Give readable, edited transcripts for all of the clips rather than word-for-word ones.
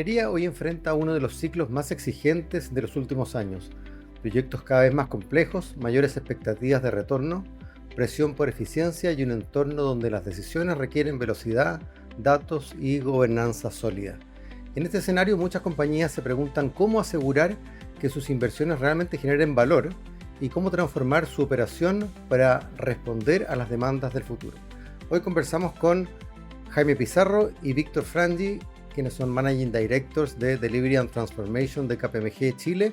minería hoy enfrenta uno de los ciclos más exigentes de los últimos años. Proyectos cada vez más complejos, mayores expectativas de retorno, presión por eficiencia y un entorno donde las decisiones requieren velocidad, datos y gobernanza sólida. En este escenario, muchas compañías se preguntan cómo asegurar que sus inversiones realmente generen valor y cómo transformar su operación para responder a las demandas del futuro. Hoy conversamos con Jaime Pizarro y Víctor Frangi, quienes son Managing Directors de Delivery and Transformation de KPMG Chile,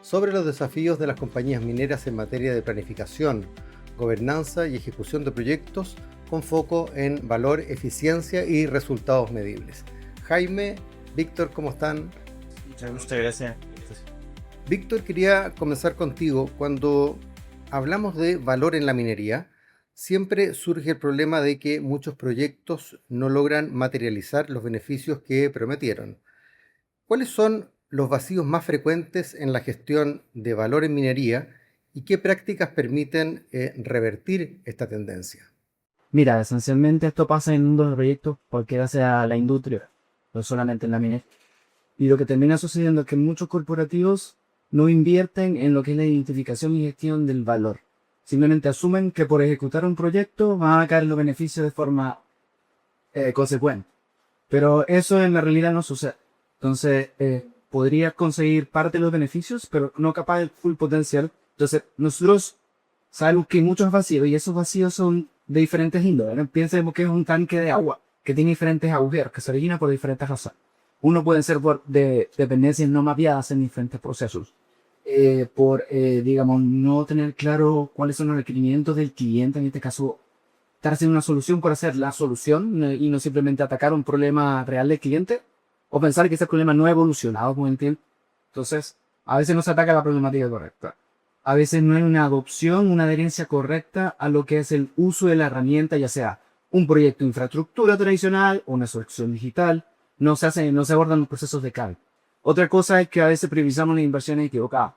sobre los desafíos de las compañías mineras en materia de planificación, gobernanza y ejecución de proyectos con foco en valor, eficiencia y resultados medibles. Jaime, Víctor, ¿cómo están? Muchas gracias. Víctor, quería comenzar contigo. Cuando hablamos de valor en la minería, siempre surge el problema de que muchos proyectos no logran materializar los beneficios que prometieron. ¿Cuáles son los vacíos más frecuentes en la gestión de valor en minería y qué prácticas permiten revertir esta tendencia? Mira, esencialmente esto pasa en un de los proyectos cualquiera sea la industria, no solamente en la minería. Y lo que termina sucediendo es que muchos corporativos no invierten en lo que es la identificación y gestión del valor. Simplemente asumen que por ejecutar un proyecto van a caer los beneficios de forma consecuente. Pero eso en la realidad no sucede. Entonces, podrías conseguir parte de los beneficios, pero no capaz del full potencial. Entonces, nosotros sabemos que hay muchos vacíos y esos vacíos son de diferentes índoles, ¿no? Piensen que es un tanque de agua que tiene diferentes agujeros, que se origina por diferentes razones. Uno puede ser por dependencias no mapeadas en diferentes procesos. Digamos, no tener claro cuáles son los requerimientos del cliente, en este caso, darse una solución por hacer la solución y no simplemente atacar un problema real del cliente, o pensar que ese problema no ha evolucionado con el tiempo. Entonces, a veces no se ataca la problemática correcta. A veces no hay una adopción, una adherencia correcta a lo que es el uso de la herramienta, ya sea un proyecto de infraestructura tradicional o una solución digital. No se abordan los procesos de cambio. Otra cosa es que a veces priorizamos las inversiones equivocadas.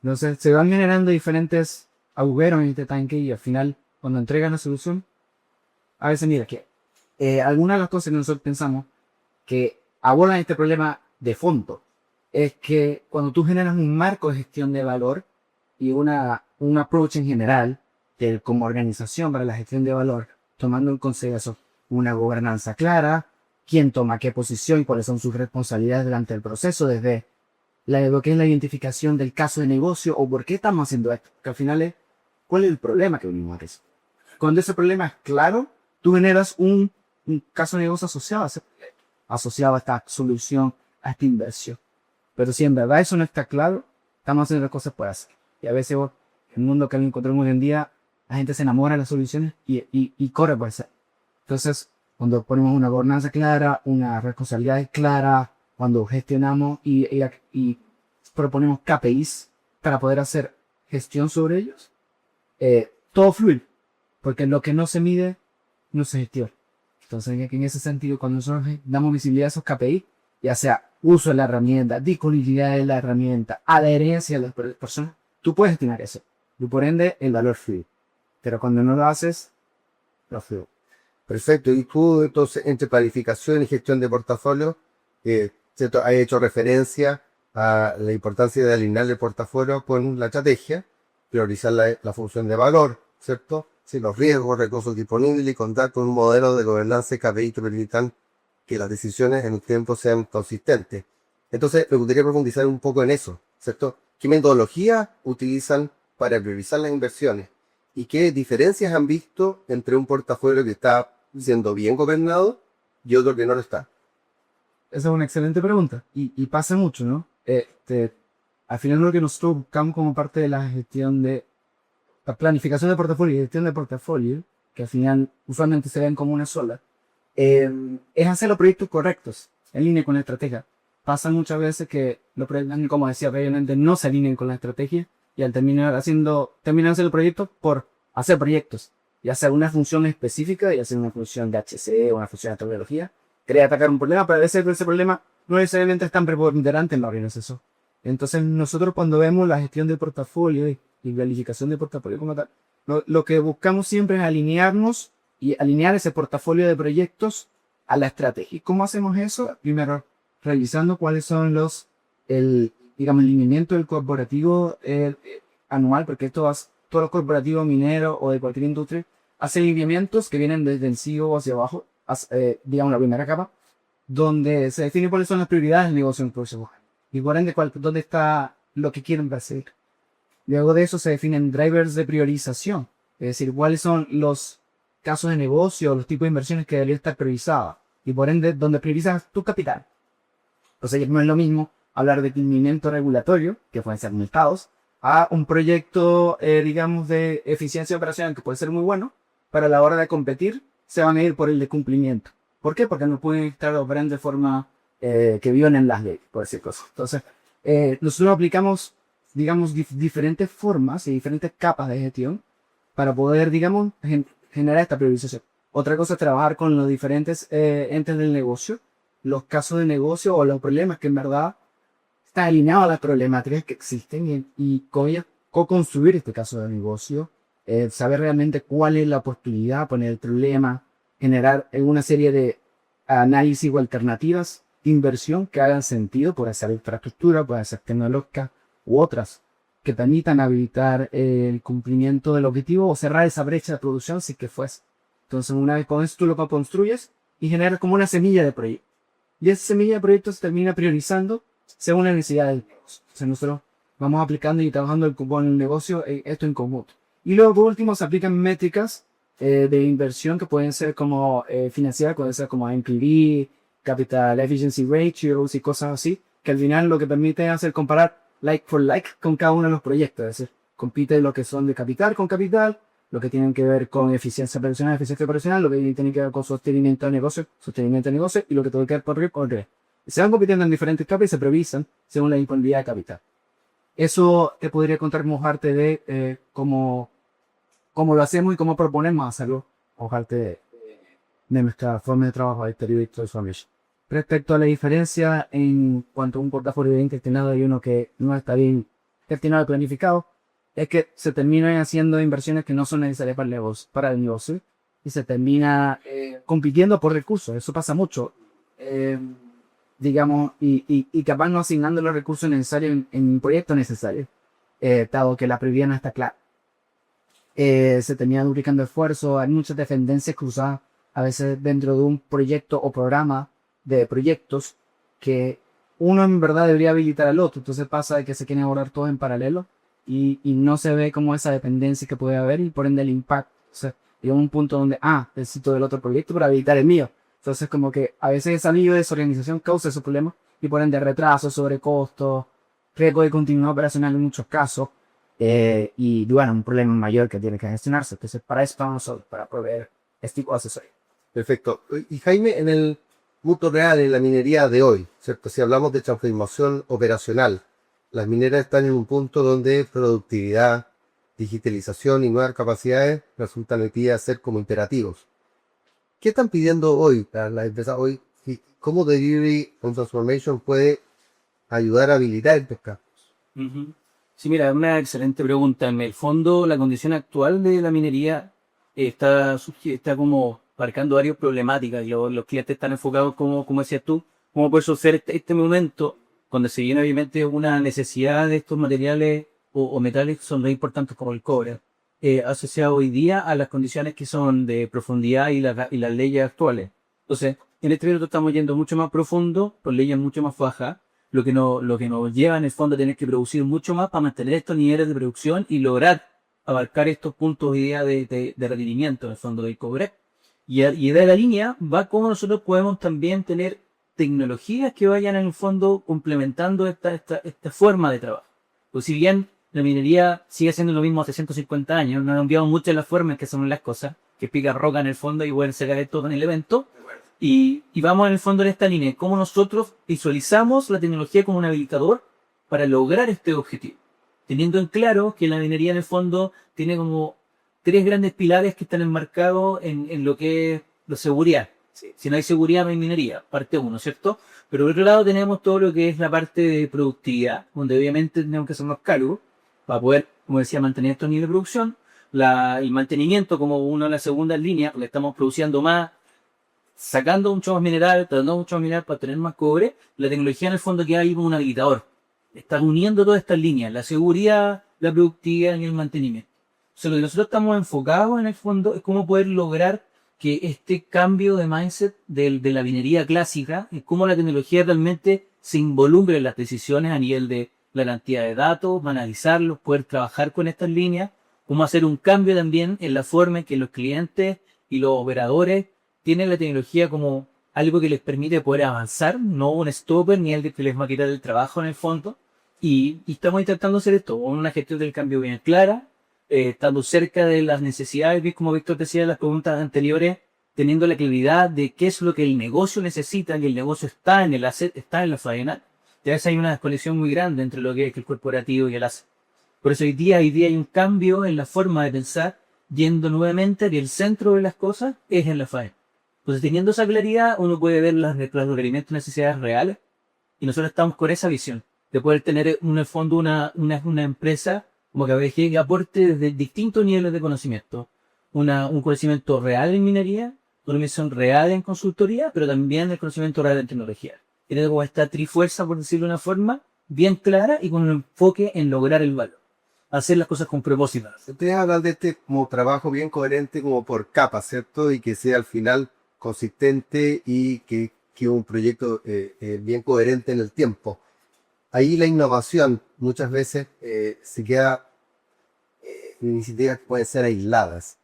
Entonces, se van generando diferentes agujeros en este tanque y al final, cuando entregan la solución, a veces mira que algunas de las cosas que nosotros pensamos que abordan este problema de fondo es que cuando tú generas un marco de gestión de valor y un approach en general como organización para la gestión de valor, tomando en consideración una gobernanza clara, quién toma qué posición y cuáles son sus responsabilidades durante el proceso, desde lo que es la identificación del caso de negocio o por qué estamos haciendo esto, que al final es cuál es el problema que venimos a eso. Cuando ese problema es claro, tú generas un caso de negocio asociado a esta solución, a esta inversión. Pero si en verdad eso no está claro, estamos haciendo las cosas por hacer. Y a veces en el mundo que encontramos hoy en día, la gente se enamora de las soluciones y corre por hacer. Entonces, cuando ponemos una gobernanza clara, una responsabilidad clara, cuando gestionamos y proponemos KPIs para poder hacer gestión sobre ellos, todo fluye. Porque lo que no se mide, no se gestiona. Entonces, en ese sentido, cuando nosotros damos visibilidad a esos KPIs, ya sea uso de la herramienta, disponibilidad de la herramienta, adherencia de las personas, tú puedes gestionar eso. Y por ende, el valor fluye. Pero cuando no lo haces, no fluye. Perfecto. Y tú, entonces, entre planificación y gestión de portafolio, ¿cierto? Has hecho referencia a la importancia de alinear el portafolio con la estrategia, priorizar la función de valor, ¿cierto? Sí, los riesgos, recursos disponibles y contar con un modelo de gobernanza y KPI que permitan que las decisiones en el tiempo sean consistentes. Entonces, me gustaría profundizar un poco en eso, ¿cierto? ¿Qué metodología utilizan para priorizar las inversiones? ¿Y qué diferencias han visto entre un portafolio que está siendo bien gobernado y otro que no lo está? Esa es una excelente pregunta y pasa mucho, ¿no? Al final lo que nosotros buscamos como parte de la gestión de la planificación de portafolio y gestión de portafolio, que al final usualmente se ven como una sola, es hacer los proyectos correctos, en línea con la estrategia. Pasa muchas veces que los proyectos, como decía previamente, no se alinean con la estrategia y al terminan haciendo proyectos por hacer proyectos, y hacer una función específica, y hacer una función de HC o una función de tecnología, quería atacar un problema, pero a veces ese problema no necesariamente es tan preponderante en la organización. Entonces nosotros cuando vemos la gestión de portafolio y planificación de portafolio como tal, lo que buscamos siempre es alinearnos y alinear ese portafolio de proyectos a la estrategia. ¿Y cómo hacemos eso? Primero, revisando cuáles son digamos, el lineamiento del corporativo anual, porque todos los corporativos mineros o de cualquier industria hacen lineamientos que vienen desde el CEO hacia abajo, digamos, la primera capa, donde se define cuáles son las prioridades del negocio en el próximo año. Y por ende, dónde está lo que quieren hacer. Luego de eso se definen drivers de priorización, es decir, cuáles son los casos de negocio, los tipos de inversiones que deberían estar priorizadas. Y por ende, donde priorizas tu capital. Entonces, no es lo mismo hablar de cumplimiento regulatorio, que pueden ser multados, a un proyecto, digamos, de eficiencia operacional que puede ser muy bueno, pero a la hora de competir se van a ir por el de cumplimiento. ¿Por qué? Porque no pueden estar operando de forma que violen las leyes, por decir cosas. Entonces, nosotros aplicamos, digamos, diferentes formas y diferentes capas de gestión para poder, digamos, generar esta priorización. Otra cosa es trabajar con los diferentes entes del negocio, los casos de negocio o los problemas que en verdad están alineados a las problemáticas que existen y con ellas co-construir este caso de negocio, saber realmente cuál es la oportunidad, poner el problema, generar una serie de análisis o alternativas de inversión que hagan sentido, puede ser infraestructura, puede ser tecnológica u otras, que permitan habilitar el cumplimiento del objetivo o cerrar esa brecha de producción si que fuese. Entonces, una vez con eso tú lo construyes y generas como una semilla de proyecto. Y esa semilla de proyecto se termina priorizando según la necesidad del negocio. Entonces, nosotros vamos aplicando y trabajando con el negocio esto en conjunto. Y luego, por último, se aplican métricas de inversión que pueden ser como financieras, pueden ser como NPV, Capital Efficiency Ratios y cosas así, que al final lo que permite es hacer comparar like for like con cada uno de los proyectos. Es decir, compite lo que son de capital con capital, lo que tienen que ver con eficiencia operacional, lo que tiene que ver con sostenimiento de negocio, y lo que tiene que ver con riesgo. Se van compitiendo en diferentes capas y se previsan según la disponibilidad de capital. Eso te podría contar como parte de cómo lo hacemos y cómo proponemos hacerlo, como parte de nuestra forma de trabajo de Exterior Transformation. Respecto a la diferencia en cuanto a un portafolio bien gestionado y uno que no está bien gestionado y planificado, es que se terminan haciendo inversiones que no son necesarias para el negocio y se termina compitiendo por recursos. Eso pasa mucho, digamos, y capaz no asignando los recursos necesarios en un proyecto necesario, dado que la prioridad no está clara. Se termina duplicando esfuerzos, hay muchas dependencias cruzadas, a veces dentro de un proyecto o programa de proyectos que uno en verdad debería habilitar al otro. Entonces pasa de que se quieren abordar todo en paralelo y no se ve como esa dependencia que puede haber y por ende el impacto. O sea, llega un punto donde, necesito del otro proyecto para habilitar el mío. Entonces como que a veces esa lío de desorganización causa esos problemas y por ende retrasos, sobrecostos, riesgo de continuidad operacional en muchos casos. Y bueno, un problema mayor que tiene que gestionarse. Entonces para eso estamos nosotros, para proveer este tipo de asesoría. Perfecto. Y Jaime, en el mundo real, en la minería de hoy, ¿cierto? Si hablamos de transformación operacional, las mineras están en un punto donde productividad, digitalización y nuevas capacidades resultan hoy día ser como imperativos. ¿Qué están pidiendo hoy para las empresas hoy? ¿Y cómo Delivery on Transformation puede ayudar a habilitar estos campos? Sí, mira, una excelente pregunta. En el fondo, la condición actual de la minería está como marcando varias problemáticas y los clientes están enfocados, como decías tú, cómo puede suceder este momento donde se viene obviamente una necesidad de estos materiales o metales que son muy importantes como el cobre, asociado hoy día a las condiciones que son de profundidad y las leyes actuales. Entonces, en este minuto estamos yendo mucho más profundo, con leyes mucho más bajas, lo que nos lleva en el fondo a tener que producir mucho más para mantener estos niveles de producción y lograr abarcar estos puntos hoy día de requerimiento en el fondo del cobre. Y de la línea va cómo nosotros podemos también tener tecnologías que vayan en el fondo complementando esta forma de trabajo. Pues si bien la minería sigue siendo lo mismo hace 150 años, no han cambiado mucho las formas en que son las cosas, que pica roca en el fondo y pueden sacar todo en el evento. Y vamos en el fondo en esta línea, cómo nosotros visualizamos la tecnología como un habilitador para lograr este objetivo. Teniendo en claro que la minería en el fondo tiene como 3 grandes pilares que están enmarcados en lo que es la seguridad. Si no hay seguridad, no hay minería, parte 1, ¿cierto? Pero por otro lado tenemos todo lo que es la parte de productividad, donde obviamente tenemos que hacernos cargo para poder, como decía, mantener estos niveles de producción. El mantenimiento como una de las segundas líneas, porque estamos produciendo más, sacando mucho más mineral, tratando mucho más mineral para tener más cobre, la tecnología en el fondo queda ahí como un habilitador. Está uniendo todas estas líneas, la seguridad, la productividad y el mantenimiento. O sea, lo que nosotros estamos enfocados en el fondo es cómo poder lograr que este cambio de mindset de la minería clásica, es cómo la tecnología realmente se involucre en las decisiones a nivel de la cantidad de datos, analizarlos, poder trabajar con estas líneas, cómo hacer un cambio también en la forma en que los clientes y los operadores tienen la tecnología como algo que les permite poder avanzar, no un stopper ni algo que les va a quitar el trabajo en el fondo. Y estamos intentando hacer esto, con una gestión del cambio bien clara, estando cerca de las necesidades, bien como Víctor decía en las preguntas anteriores, teniendo la claridad de qué es lo que el negocio necesita, que el negocio está en el asset, está en la faena. Ya veces hay una desconexión muy grande entre lo que es el corporativo y el asset. Por eso hoy día hay un cambio en la forma de pensar, yendo nuevamente que el centro de las cosas es en la faena. Entonces, teniendo esa claridad, uno puede ver los requerimientos y necesidades reales, y nosotros estamos con esa visión de poder tener en el fondo una empresa como KPG que aporte desde distintos niveles de conocimiento. Un conocimiento real en minería, una misión real en consultoría, pero también el conocimiento real en tecnología. Tiene como esta trifuerza, por decirlo de una forma, bien clara y con un enfoque en lograr el valor. Hacer las cosas con propósito. Ustedes hablan de este como trabajo bien coherente como por capas, ¿cierto? Y que sea al final consistente y que un proyecto bien coherente en el tiempo. Ahí la innovación muchas veces se queda iniciativas que pueden ser aisladas.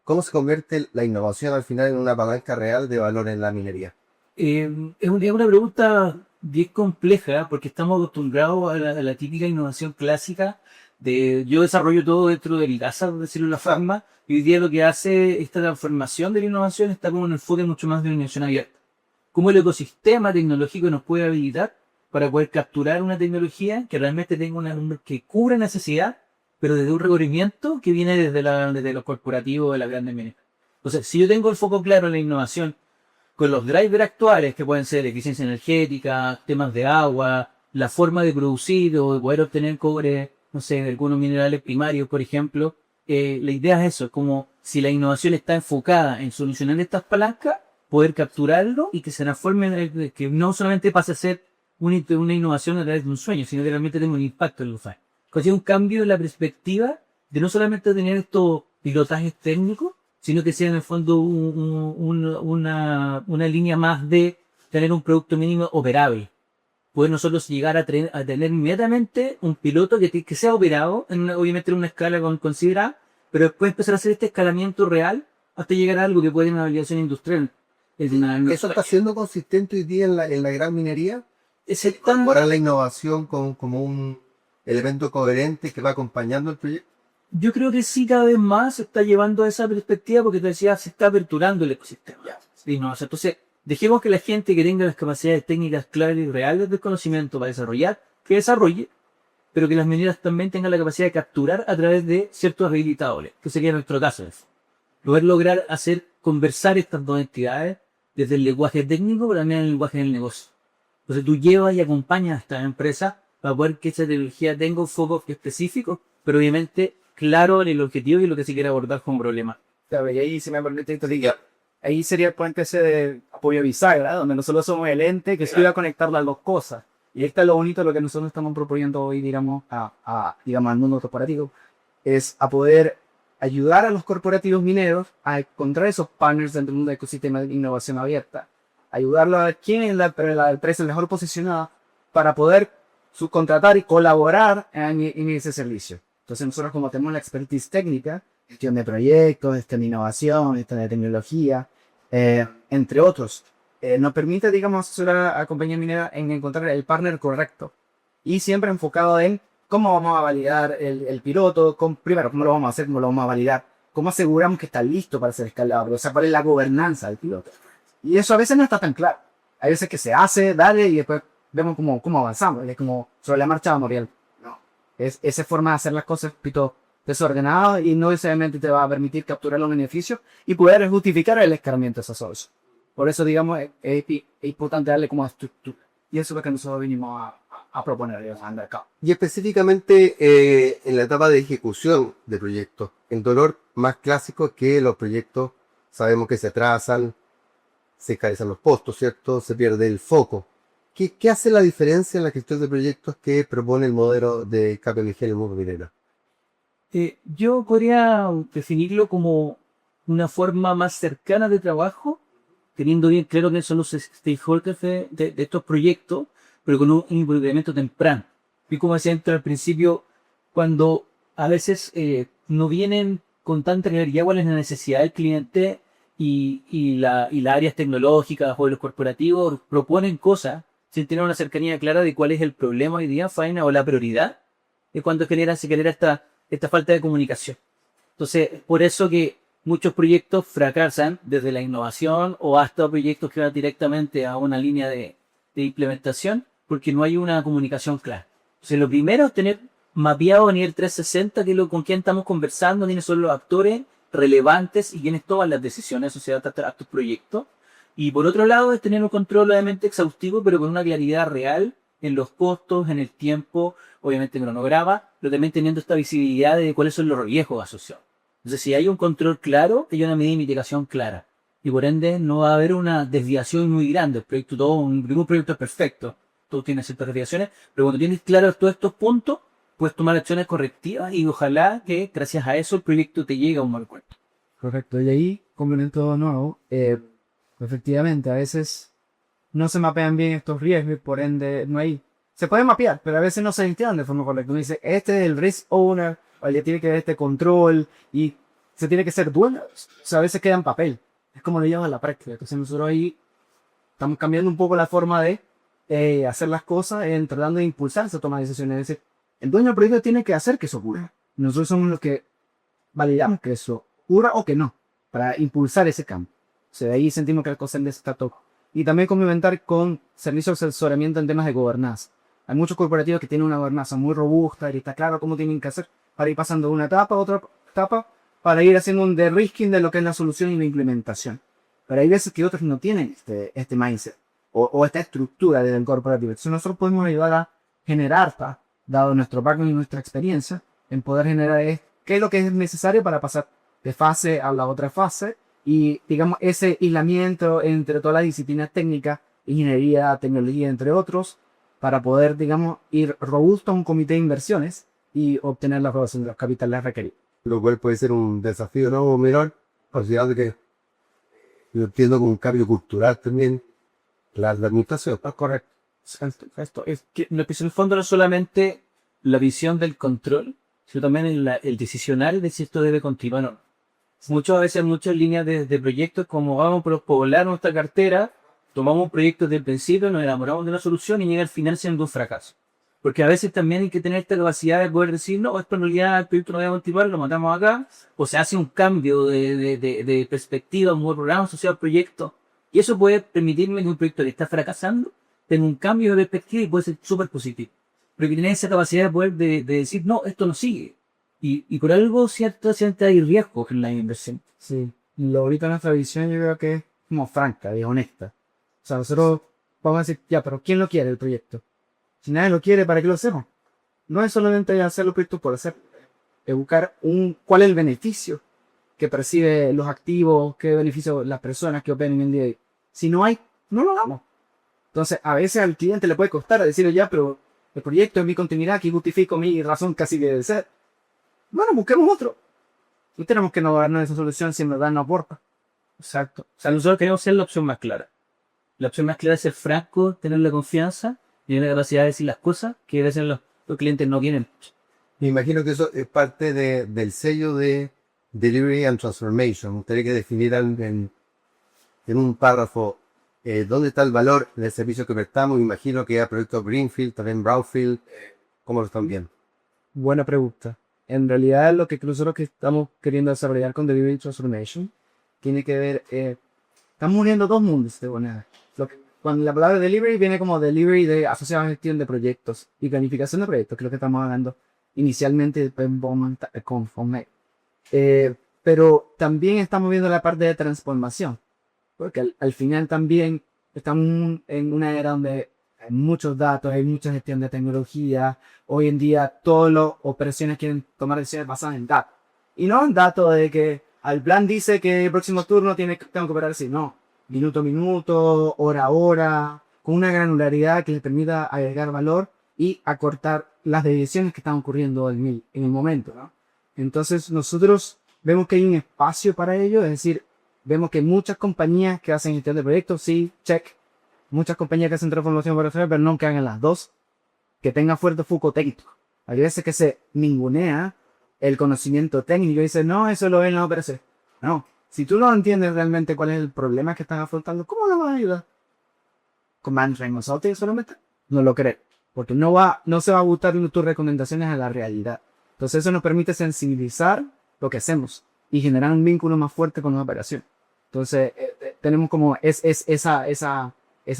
¿Cómo se convierte la innovación al final en una palanca real de valor en la minería? Es una pregunta bien compleja porque estamos acostumbrados a la típica innovación clásica de yo desarrollo todo dentro del casa, por decirlo de la forma, y hoy día lo que hace esta transformación de la innovación está como en el enfoque mucho más de una innovación abierta. Cómo el ecosistema tecnológico nos puede habilitar para poder capturar una tecnología que realmente tenga que cubra necesidad, pero desde un recorrimiento que viene desde los corporativos de las grandes mineras. Entonces, si yo tengo el foco claro en la innovación, con los drivers actuales, que pueden ser eficiencia energética, temas de agua, la forma de producir o de poder obtener cobre, no sé, de algunos minerales primarios, por ejemplo, la idea es eso, es como si la innovación está enfocada en solucionar estas palancas, poder capturarlo y que se transforme, que no solamente pase a ser una innovación a través de un sueño, sino que realmente tenga un impacto en los FAE. Consigue un cambio en la perspectiva de no solamente tener estos pilotajes técnicos, sino que sea en el fondo una línea más de tener un producto mínimo operable. Poder nosotros llegar a tener inmediatamente un piloto que sea operado, obviamente en una escala considerada, pero después empezar a hacer este escalamiento real hasta llegar a algo que puede ser una validación industrial. ¿Eso está siendo consistente hoy día en la gran minería? Ahora la innovación como un elemento coherente que va acompañando el proyecto. Yo creo que sí, cada vez más se está llevando a esa perspectiva porque te decía, se está aperturando el ecosistema. Sí, no, o sea, entonces, dejemos que la gente que tenga las capacidades técnicas claras y reales del conocimiento para desarrollar, que desarrolle, pero que las mineras también tengan la capacidad de capturar a través de ciertos habilitadores, que sería nuestro caso. Poder lograr hacer conversar estas dos entidades desde el lenguaje técnico, pero también el lenguaje del negocio. Entonces tú llevas y acompañas a esta empresa para poder que esa tecnología tenga un foco específico, pero obviamente claro en el objetivo y lo que se quiere abordar como problema. Claro, y ahí, si me permite, ahí sería el puente ese de apoyo bisagra, donde nosotros somos el ente que estudia a conectar las dos cosas. Y esto es lo bonito de lo que nosotros estamos proponiendo hoy, digamos, digamos, al mundo corporativo, es a poder ayudar a los corporativos mineros a encontrar esos partners dentro de un ecosistema de innovación abierta. Ayudarlos a quién es la empresa mejor posicionada para poder subcontratar y colaborar en ese servicio. Entonces nosotros como tenemos la expertise técnica, gestión de proyectos, gestión de innovación, gestión de tecnología, entre otros, nos permite, digamos, asesorar a la compañía minera en encontrar el partner correcto. Y siempre enfocado en cómo vamos a validar el piloto, primero, cómo lo vamos a hacer, cómo lo vamos a validar, cómo aseguramos que está listo para ser escalable, o sea, cuál es la gobernanza del piloto. Y eso a veces no está tan claro. Hay veces que se hace, dale, y después vemos cómo avanzamos. Es como sobre la marcha vamos bien. No. Es esa forma de hacer las cosas, pito, desordenado y no necesariamente te va a permitir capturar los beneficios y poder justificar el escalamiento de esa solución. Por eso, digamos, es importante darle como estructura. Y eso es lo que nosotros vinimos a proponer acá. Y específicamente en la etapa de ejecución de proyectos, el dolor más clásico es que los proyectos sabemos que se atrasan, se encarecen los costos, ¿cierto? Se pierde el foco. ¿Qué hace la diferencia en la gestión de proyectos que propone el modelo de KPMG en el mundo minero? Yo podría definirlo como una forma más cercana de trabajo, teniendo bien claro que son los stakeholders de estos proyectos, pero con un involucramiento temprano. Y como decía antes al principio, cuando a veces no vienen con tanta claridad cuál es la necesidad del cliente y las áreas tecnológicas o los corporativos proponen cosas sin tener una cercanía clara de cuál es el problema hoy día, faena, o la prioridad, es cuando se genera esta falta de comunicación. Entonces, por eso que muchos proyectos fracasan desde la innovación o hasta proyectos que van directamente a una línea de implementación, porque no hay una comunicación clara. Entonces, lo primero es tener mapeado a nivel 360 con quién estamos conversando, quiénes son los actores relevantes y quiénes toman las decisiones asociadas a estos proyectos. Y por otro lado, es tener un control obviamente exhaustivo, pero con una claridad real en los costos, en el tiempo, obviamente en cronograma, pero también teniendo esta visibilidad de cuáles son los riesgos asociados. Entonces, si hay un control claro, hay una medida de mitigación clara. Y por ende, no va a haber una desviación muy grande. El proyecto, ningún proyecto es perfecto. Todo tiene ciertas desviaciones, pero cuando tienes claros todos estos puntos, puedes tomar acciones correctivas y ojalá que gracias a eso el proyecto te llegue a un buen puerto. Correcto. Y ahí, complemento de nuevo, efectivamente, a veces no se mapean bien estos riesgos y por ende no hay... Se puede mapear, pero a veces no se entienden de forma correcta. Uno dice, este es el risk owner, o ya tiene que haber este control y se tiene que ser dueño. O sea, a veces queda en papel. Es como lo llevas a la práctica. Entonces nosotros ahí estamos cambiando un poco la forma de hacer las cosas, tratando de impulsar esa toma de decisiones. Es decir, el dueño del proyecto tiene que hacer que eso ocurra. Nosotros somos los que validamos que eso ocurra o que no, para impulsar ese cambio. O sea, de ahí sentimos que el COSENDE está todo. Y también complementar con servicios de asesoramiento en temas de gobernanza. Hay muchos corporativos que tienen una gobernanza muy robusta y está claro cómo tienen que hacer para ir pasando de una etapa a otra etapa, para ir haciendo un de-risking de lo que es la solución y la implementación. Pero hay veces que otros no tienen este mindset o esta estructura del corporativo. Entonces nosotros podemos ayudar a generar, dado nuestro background y nuestra experiencia, en poder generar qué es lo que es necesario para pasar de fase a la otra fase y, digamos, ese aislamiento entre todas las disciplinas técnicas, ingeniería, tecnología, entre otros, para poder, digamos, ir robusto a un comité de inversiones y obtener la aprobación de los capitales requeridos. Lo cual puede ser un desafío no menor, considerando que yo entiendo como un cambio cultural también la administración. Correcto. Esto es que en el fondo no es solamente la visión del control, sino también el decisional de si esto debe continuar o no. Muchas veces, muchas líneas de proyectos, como vamos a poblar nuestra cartera, tomamos un proyecto desde el principio, nos enamoramos de una solución y llega al final siendo un fracaso. Porque a veces también hay que tener esta capacidad de poder decir, no, esto en realidad el proyecto no debe continuar, lo matamos acá, o se hace un cambio de perspectiva, un nuevo programa asociado al proyecto, y eso puede permitirme que un proyecto que está fracasando tenga un cambio de perspectiva y puede ser súper positivo. Pero que tener esa capacidad de poder de decir, no, esto no sigue. Y por algo ciertamente hay riesgos en la inversión. Sí, lo ahorita nuestra visión yo creo que es como franca y honesta. O sea, nosotros vamos a decir, ya, pero ¿quién lo quiere el proyecto? Si nadie lo quiere, ¿para qué lo hacemos? No es solamente hacer los proyectos por hacer, es buscar cuál es el beneficio que percibe los activos, qué beneficio las personas que operan en el día de hoy. Si no hay, no lo hagamos. Entonces, a veces al cliente le puede costar decirle, ya, pero el proyecto es mi continuidad, aquí justifico mi razón casi que de ser. Bueno, busquemos otro. No tenemos que no darnos esa solución si en verdad no aporta. Exacto. O sea, nosotros queremos ser la opción más clara. La opción más clara es ser franco, tener la confianza y tener la capacidad de decir las cosas que a veces los clientes no quieren. Me imagino que eso es parte del sello de Delivery and Transformation. Me gustaría que definieran en un párrafo dónde está el valor del servicio que prestamos. Me imagino que hay proyectos Greenfield, también Brownfield. ¿Cómo lo están viendo? Buena pregunta. En realidad lo que nosotros que estamos queriendo desarrollar con Delivery Transformation tiene que ver, estamos uniendo dos mundos de manera. Cuando la palabra delivery viene como delivery de asociación a gestión de proyectos y planificación de proyectos, que es lo que estamos hablando inicialmente con FONMED. Pero también estamos viendo la parte de transformación, porque al final también estamos en una era donde hay muchos datos, hay mucha gestión de tecnología. Hoy en día todas las operaciones quieren tomar decisiones basadas en datos. Y no en datos de que al plan dice que el próximo turno tengo que operar así. No. minuto a minuto, hora a hora, con una granularidad que les permita agregar valor y acortar las deviaciones que están ocurriendo en el momento, ¿no? Entonces nosotros vemos que hay un espacio para ello, es decir, vemos que muchas compañías que hacen gestión de proyectos, sí, check. Muchas compañías que hacen transformación operacional, pero no que hagan las dos. Que tengan fuerte foco técnico. Hay veces que se ningunea el conocimiento técnico y dice, no, eso lo ven en la operación. No, si tú no entiendes realmente cuál es el problema que estás afrontando, ¿cómo lo vas a ayudar? ¿Con management consulting solamente? No lo creo. Porque no se va a gustar tus recomendaciones a la realidad. Entonces eso nos permite sensibilizar lo que hacemos y generar un vínculo más fuerte con la operación. Entonces tenemos como esa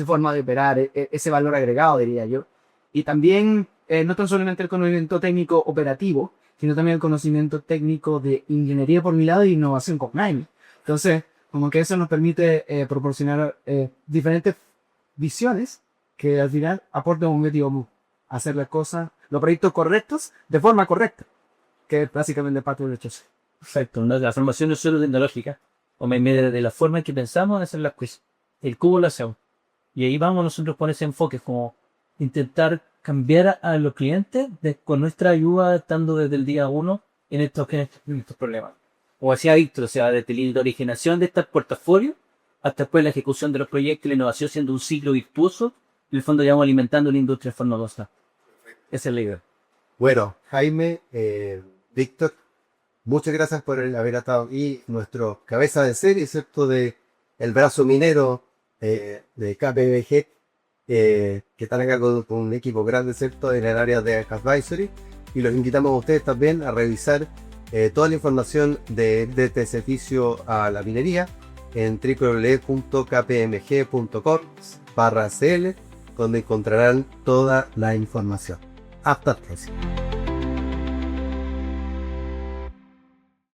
forma de operar, ese valor agregado, diría yo. Y también, no tan solamente el conocimiento técnico operativo, sino también el conocimiento técnico de ingeniería por mi lado y innovación con Jaime. Entonces, como que eso nos permite proporcionar diferentes visiones que al final aportan un objetivo común. Hacer las cosas, los proyectos correctos, de forma correcta, que es básicamente parte del hecho. Perfecto, ¿no? La formación no es solo tecnológica, o de la forma en que pensamos en hacer las cosas, el cómo lo hacemos. Y ahí vamos nosotros con ese enfoque, como intentar cambiar a los clientes con nuestra ayuda, estando desde el día 1 en estos problemas. Como decía Víctor, o sea, desde la originación de estos portafolios hasta después la ejecución de los proyectos y la innovación siendo un ciclo virtuoso, en el fondo ya vamos alimentando la industria de forma constante. Esa es la idea. Bueno, Jaime, Víctor, muchas gracias por haber estado aquí, nuestro cabeza de serie, ¿cierto? De el brazo minero de KPMG, que están acá con un equipo grande, ¿cierto? En el área de Advisory. Y los invitamos a ustedes también a revisar toda la información de este servicio a la minería en www.kpmg.com/cl, donde encontrarán toda la información. Hasta la próxima.